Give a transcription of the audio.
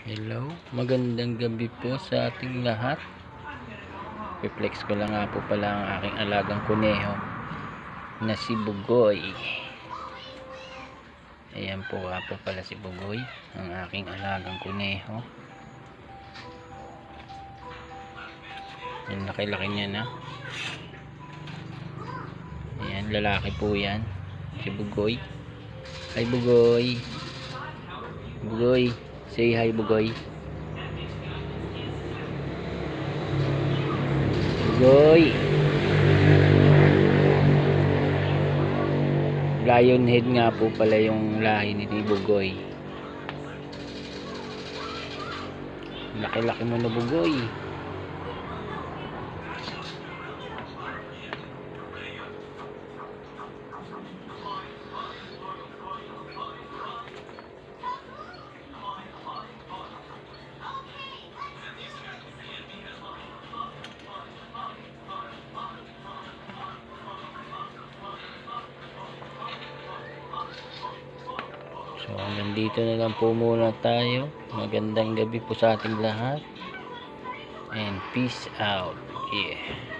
Hello, magandang gabi po sa ating lahat. Reflex ko lang nga po pala ang aking alagang kuneho na si Bugoy. Ayan po nga po pala si Bugoy, ang aking alagang kuneho. Ang laki-laki niya na. Ayan, lalaki po yan, si Bugoy. Hi Bugoy. Bugoy, say hi Bugoy. Bugoy. Lion head nga po pala yung lahi ni Bugoy. Laki-laki mo na Bugoy. So nandito na lang po muna tayo. Magandang gabi po sa ating lahat. And peace out. Yeah.